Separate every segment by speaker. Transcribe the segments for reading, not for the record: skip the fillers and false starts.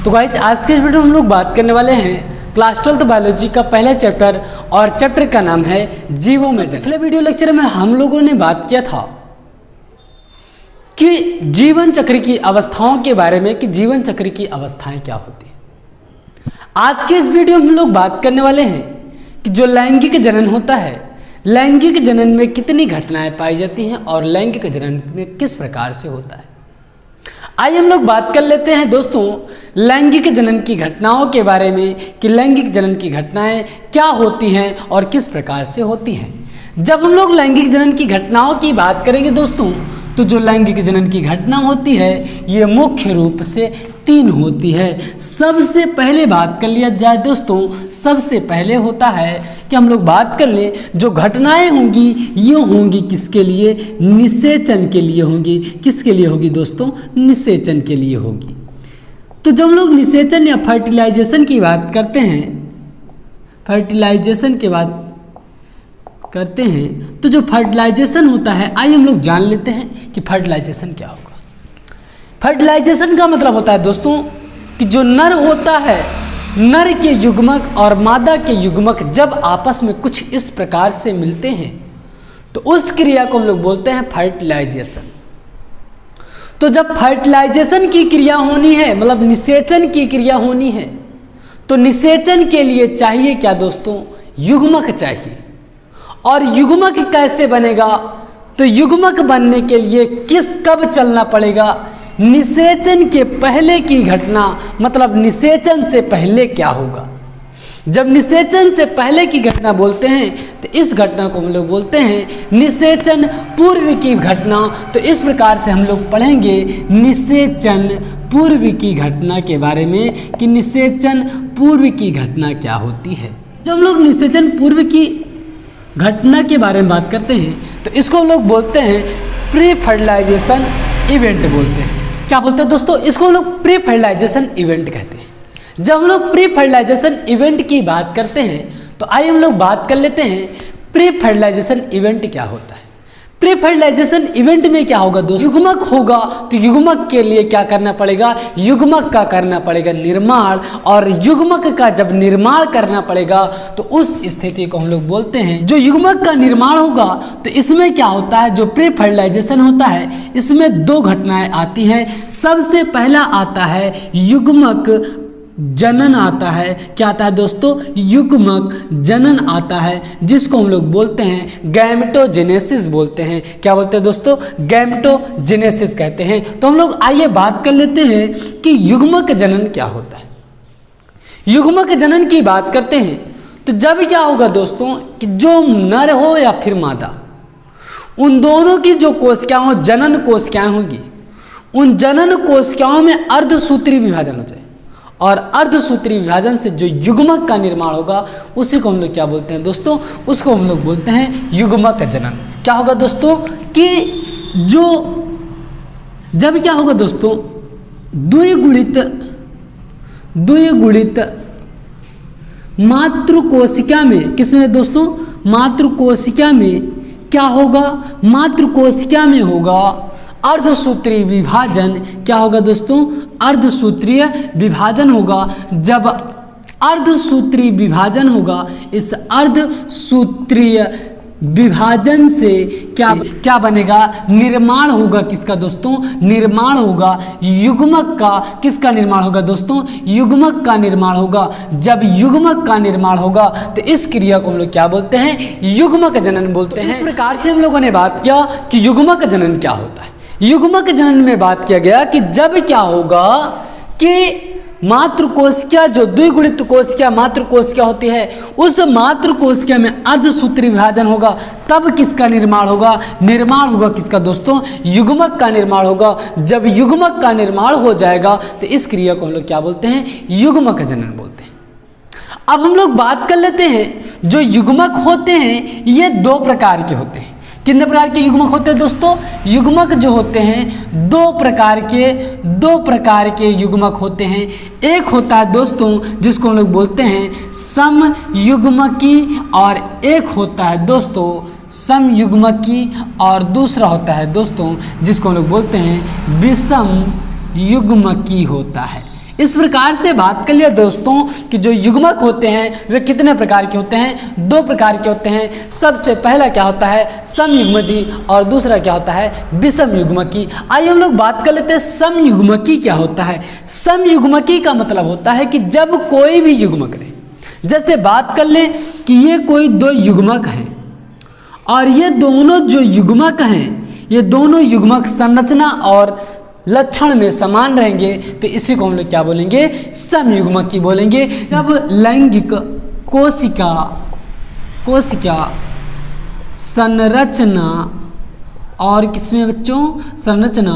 Speaker 1: तो गाइस आज के इस वीडियो में हम लोग बात करने वाले हैं क्लास 12 बायोलॉजी का पहला चैप्टर और चैप्टर का नाम है जीवों में जन्म। पिछले वीडियो लेक्चर में हम लोगों ने बात किया था कि जीवन चक्र की अवस्थाओं के बारे में कि जीवन चक्र की अवस्थाएं क्या होती हैं। आज के इस वीडियो में हम लोग बात करने वाले हैं कि जो लैंगिक जनन होता है, लैंगिक जनन में कितनी घटनाएं पाई जाती हैं और लैंगिक जनन में किस प्रकार से होता है। आइए हम लोग बात कर लेते हैं दोस्तों लैंगिक जनन की घटनाओं के बारे में कि लैंगिक जनन की घटनाएं क्या होती हैं और किस प्रकार से होती हैं। जब हम लोग लैंगिक जनन की घटनाओं की बात करेंगे दोस्तों, तो जो लैंगिक जनन की घटना होती है ये मुख्य रूप से 3 होती है। सबसे पहले बात कर लिया जाए दोस्तों, सबसे पहले होता है कि हम लोग बात कर लें जो घटनाएं होंगी ये होंगी किसके लिए, निषेचन के लिए होंगी। किसके लिए होगी दोस्तों, निषेचन के लिए होगी। तो जब हम लोग निषेचन या फर्टिलाइजेशन की बात करते हैं, फर्टिलाइजेशन की बात करते हैं तो जो फर्टिलाइजेशन होता है आइए हम लोग जान लेते हैं कि फर्टिलाइजेशन क्या होगा। फर्टिलाइजेशन का मतलब होता है दोस्तों कि जो नर होता है, नर के युग्मक और मादा के युग्मक जब आपस में कुछ इस प्रकार से मिलते हैं तो उस क्रिया को हम लोग बोलते हैं फर्टिलाइजेशन। तो जब फर्टिलाइजेशन की क्रिया होनी है, मतलब निषेचन की क्रिया होनी है, तो निषेचन के लिए चाहिए क्या दोस्तों, युग्मक चाहिए। और युग्मक कैसे बनेगा, तो युग्मक बनने के लिए कब चलना पड़ेगा, निषेचन के पहले की घटना, मतलब निषेचन से पहले क्या होगा। जब निषेचन से पहले की घटना बोलते हैं तो इस घटना को हम लोग बोलते हैं निषेचन पूर्व की घटना। तो इस प्रकार से हम लोग पढ़ेंगे निषेचन पूर्व की घटना के बारे में कि निषेचन पूर्व की घटना क्या होती है। जब हम लोग निषेचन पूर्व की घटना के बारे में बात करते हैं तो इसको हम लोग बोलते हैं प्री फर्टिलाइजेशन इवेंट बोलते हैं। क्या बोलते हैं दोस्तों, इसको हम लोग प्री फर्टिलाइजेशन इवेंट कहते हैं। जब हम लोग प्री फर्टिलाइजेशन इवेंट की बात करते हैं तो आइए हम लोग बात कर लेते हैं प्री फर्टिलाइजेशन इवेंट क्या होता है। प्री फर्टिलाइजेशन इवेंट में क्या होगा दोस्तों, युग्मक होगा तो युग्मक के लिए क्या करना पड़ेगा, युग्मक का करना पड़ेगा निर्माण। और युग्मक का जब निर्माण करना पड़ेगा तो उस स्थिति को हम लोग बोलते हैं, जो युग्मक का निर्माण होगा तो इसमें क्या होता है, जो प्री फर्टिलाइजेशन होता है इसमें 2 घटनाएं आती हैं। सबसे पहला आता है युग्मक जनन आता है। क्या आता है दोस्तों, युग्मक जनन आता है, जिसको हम लोग बोलते हैं गैमेटोजेनेसिस बोलते हैं। क्या बोलते हैं दोस्तों, गैमेटोजेनेसिस कहते हैं। तो हम लोग आइए बात कर लेते हैं कि युग्मक जनन क्या होता है। युग्मक जनन की बात करते हैं तो जब क्या होगा दोस्तों कि जो नर हो या फिर मादा, उन दोनों की जो कोशिकाओं, जनन कोशिकाएं होंगी, उन जनन कोशिकाओं में अर्धसूत्री विभाजन हो जाए और अर्धसूत्री विभाजन से जो युग्मक का निर्माण होगा उसी को हम लोग क्या बोलते हैं दोस्तों, उसको हम लोग बोलते हैं युग्मक जनन। क्या होगा दोस्तों कि जो जब क्या होगा दोस्तों द्विगुणित मातृकोशिका में, किसमें दोस्तों, मातृकोशिका में क्या होगा, मातृकोशिका में होगा अर्धसूत्रीय विभाजन। क्या होगा दोस्तों, अर्धसूत्रीय विभाजन होगा। जब अर्धसूत्रीय विभाजन होगा, इस अर्धसूत्रीय विभाजन से क्या बनेगा, निर्माण होगा। किसका दोस्तों, निर्माण होगा युग्मक का। किसका निर्माण होगा दोस्तों, युग्मक का निर्माण होगा। जब युग्मक का निर्माण होगा तो इस क्रिया को हम लोग क्या बोलते हैं, युग्मक जनन बोलते हैं। इस प्रकार से हम लोगों ने बात किया कि युग्मक जनन क्या होता है। युग्मक जनन में बात किया गया कि जब क्या होगा कि मातृकोशिका, जो द्विगुणित कोशिका मातृकोशिका होती है, उस मातृकोशिका में अर्धसूत्री विभाजन होगा, तब किसका निर्माण होगा, निर्माण होगा किसका दोस्तों, युग्मक का निर्माण होगा। जब युग्मक का निर्माण हो जाएगा तो इस क्रिया को हम लोग क्या बोलते हैं, युग्मक जनन बोलते हैं। अब हम लोग बात कर लेते हैं जो युग्मक होते हैं ये 2 प्रकार के होते हैं। कितने प्रकार के युग्मक होते हैं दोस्तों, युग्मक जो होते हैं 2 प्रकार के युग्मक होते हैं। एक होता है दोस्तों जिसको हम लोग बोलते हैं समयुग्मकी, और एक होता है दोस्तों समयुग्मकी, और दूसरा होता है दोस्तों जिसको हम लोग बोलते हैं विषम युग्मकी होता है। इस प्रकार से बात कर लिया दोस्तों कि जो युग्मक होते हैं वे कितने प्रकार के होते हैं, 2 प्रकार के होते हैं। सबसे पहला क्या होता है, समयुग्मजी, और दूसरा क्या होता है, विषम युग्मकी। आइए हम लोग बात कर लेते हैं समयुग्मकी क्या होता है। समयुग्मकी का मतलब होता है कि जब कोई भी युग्मक रहे, जैसे बात कर ले कि ये कोई 2 युग्मक हैं और ये दोनों जो युग्मक हैं, ये दोनों युग्मक संरचना और लक्षण में समान रहेंगे, तो इसी को हम लोग क्या बोलेंगे, समयुग्मकी बोलेंगे। जब लैंगिक कोशिका संरचना और किसमें बच्चों, संरचना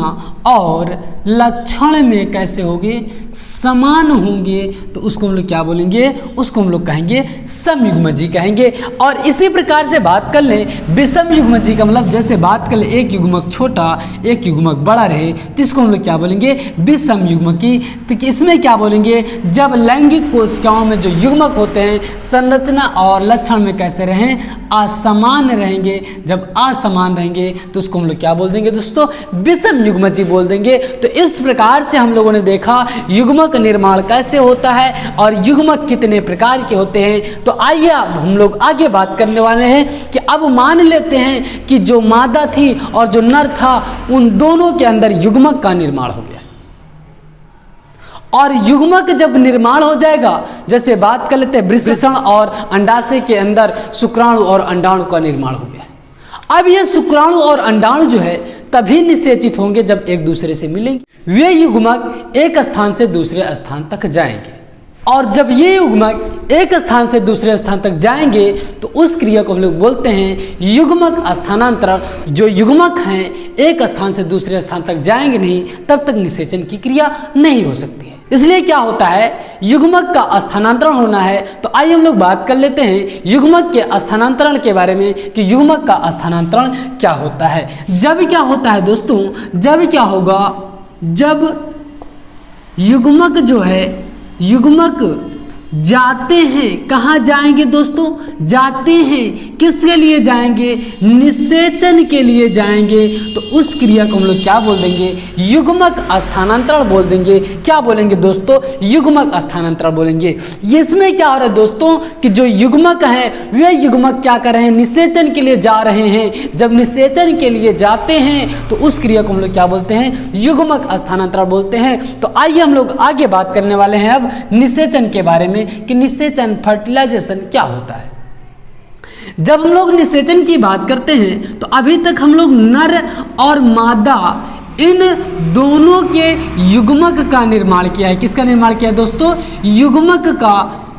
Speaker 1: और लक्षण में कैसे होंगे, समान होंगे, तो उसको हम लोग क्या बोलेंगे, उसको हम लोग कहेंगे समयुग्मजी कहेंगे। और इसी प्रकार से बात कर ले विषम युग्मजी का मतलब, जैसे बात कर ले एक युग्मक छोटा एक युग्मक बड़ा रहे, तो इसको हम लोग क्या बोलेंगे, विषम युग्मकी। तो इसमें क्या बोलेंगे, जब लैंगिक कोशिकाओं में जो युग्मक होते हैं संरचना और लक्षण में कैसे रहें, असमान रहेंगे। जब असमान रहेंगे तो उसको हम लोग क्या बोल देंगे दोस्तों, विषम युग्मजी बोल देंगे। तो इस प्रकार से हम लोगों ने देखा युग्मक निर्माण कैसे होता है और युग्मक कितने प्रकार के होते हैं। तो आइए अब हम लोग आगे बात करने वाले हैं कि अब मान लेते हैं कि जो मादा थी और जो नर था, उन दोनों के अंदर युग्मक का निर्माण हो गया। और युग्मक जब निर्माण हो जाएगा, जैसे बात कर लेते हैं वृषण और अंडाशय के अंदर शुक्राणु और अंडाणु का निर्माण हो गया। अब ये शुक्राणु और अंडाणु जो है तभी निषेचित होंगे जब एक दूसरे से मिलेंगे। वे युग्मक एक स्थान से दूसरे स्थान तक जाएंगे, और जब ये युग्मक एक स्थान से दूसरे स्थान तक जाएंगे तो उस क्रिया को हम लोग बोलते हैं युग्मक स्थानांतरण। जो युग्मक हैं एक स्थान से दूसरे स्थान तक जाएंगे नहीं, तब तक निषेचन की क्रिया नहीं हो सकती है। इसलिए क्या होता है, युग्मक का स्थानांतरण होना है। तो आइए हम लोग बात कर लेते हैं युग्मक के स्थानांतरण के बारे में कि युग्मक का स्थानांतरण क्या होता है। जब क्या होता है दोस्तों, जब क्या होगा, जब युग्मक जो है, युग्मक जाते हैं, कहाँ जाएंगे दोस्तों, जाते हैं किसके लिए जाएंगे, निषेचन के लिए जाएंगे, तो उस क्रिया को हम लोग क्या बोल देंगे, युग्मक स्थानांतरण बोल देंगे। क्या बोलेंगे दोस्तों, युग्मक स्थानांतरण बोलेंगे। इसमें क्या हो रहा है दोस्तों कि जो युग्मक हैं वे युग्मक क्या कर रहे हैं, निषेचन के लिए जा रहे हैं। जब निषेचन के लिए जाते हैं तो उस क्रिया को हम लोग क्या बोलते हैं, युग्मक स्थानांतरण बोलते हैं। तो आइए हम लोग आगे बात करने वाले हैं अब निषेचन के बारे में कि निषेचन फर्टिलाइजेशन क्या होता है। जब हम लोग निषेचन की बात करते हैं तो अभी तक हम लोग नर और मादा इन दोनों के युग्मक का निर्माण किया है। किसका निर्माण किया है दोस्तों,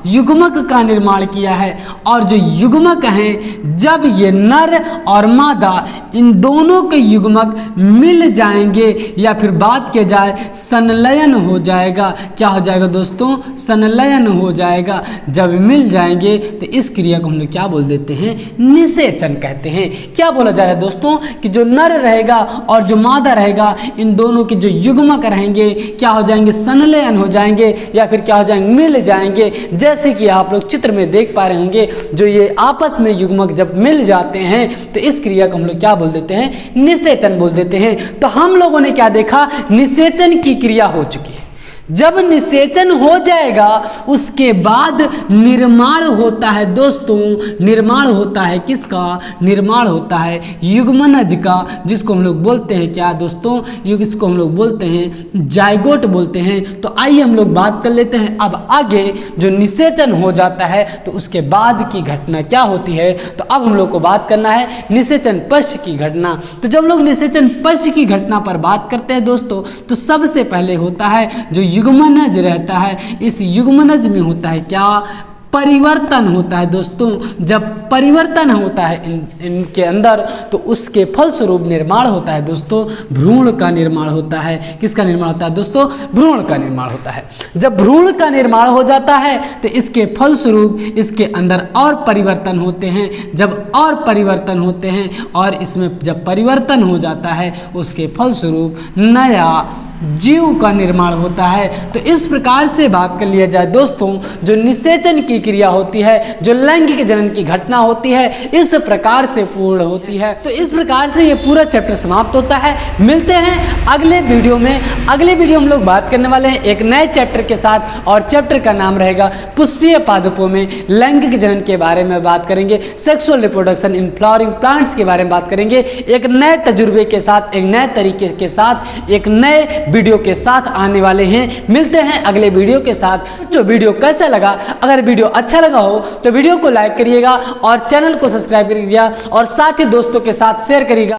Speaker 1: युग्मक का निर्माण किया है। और जो युग्मक हैं, जब ये नर और मादा इन दोनों के युग्मक मिल जाएंगे या फिर बात किया जाए संलयन हो जाएगा। क्या हो जाएगा दोस्तों, संलयन हो जाएगा। जब मिल जाएंगे तो इस क्रिया को हम लोग क्या बोल देते हैं, निषेचन कहते हैं। क्या बोला जा रहा है दोस्तों कि जो नर रहेगा और जो मादा रहेगा, इन दोनों के जो युग्मक रहेंगे क्या हो जाएंगे, संलयन हो जाएंगे या फिर क्या हो जाएंगे, मिल जाएंगे। जैसे कि आप लोग चित्र में देख पा रहे होंगे, जो ये आपस में युग्मक जब मिल जाते हैं तो इस क्रिया को हम लोग क्या बोल देते हैं, निषेचन बोल देते हैं। तो हम लोगों ने क्या देखा, निषेचन की क्रिया हो चुकी है। जब निषेचन हो जाएगा उसके बाद निर्माण होता है दोस्तों, निर्माण होता है किसका, निर्माण होता है युग्मनज का, जिसको हम लोग बोलते हैं क्या दोस्तों, इसको हम लोग बोलते हैं जाइगोट बोलते हैं। तो आइए हम लोग बात कर लेते हैं अब आगे। जो निषेचन हो जाता है तो उसके बाद की घटना क्या होती है, तो अब हम लोग को बात करना है निषेचन पश्च की घटना। तो जब लोग निषेचन पश्च की घटना पर बात करते हैं दोस्तों, तो सबसे पहले होता है जो युग्मनज रहता है, इस युग्मनज में होता है क्या, परिवर्तन होता है दोस्तों। जब परिवर्तन होता है इनके अंदर तो उसके फलस्वरूप निर्माण होता है दोस्तों, भ्रूण का निर्माण होता है। किसका निर्माण होता है दोस्तों, भ्रूण का निर्माण होता है। जब भ्रूण का निर्माण हो जाता है तो इसके फलस्वरूप इसके अंदर और परिवर्तन होते हैं। जब और परिवर्तन होते हैं और इसमें जब परिवर्तन हो जाता है उसके फलस्वरूप नया जीव का निर्माण होता है। तो इस प्रकार से बात कर लिया जाए दोस्तों, जो निषेचन की क्रिया होती है, जो लैंगिक जनन की घटना होती है, इस प्रकार से पूर्ण होती है। तो इस प्रकार से ये पूरा चैप्टर समाप्त होता है। मिलते हैं अगले वीडियो में। अगले वीडियो हम लोग बात करने वाले हैं एक नए चैप्टर के साथ, और चैप्टर का नाम रहेगा पुष्पीय पादपों में लैंगिक जनन के बारे में बात करेंगे, sexual reproduction in flowering plants के बारे में बात करेंगे, एक नए तजुर्बे के साथ, एक नए तरीके के साथ, एक नए वीडियो के साथ आने वाले हैं। मिलते हैं अगले वीडियो के साथ। जो वीडियो कैसा लगा, अगर वीडियो अच्छा लगा हो तो वीडियो को लाइक करिएगा और चैनल को सब्सक्राइब करिएगा और साथ ही दोस्तों के साथ शेयर करिएगा।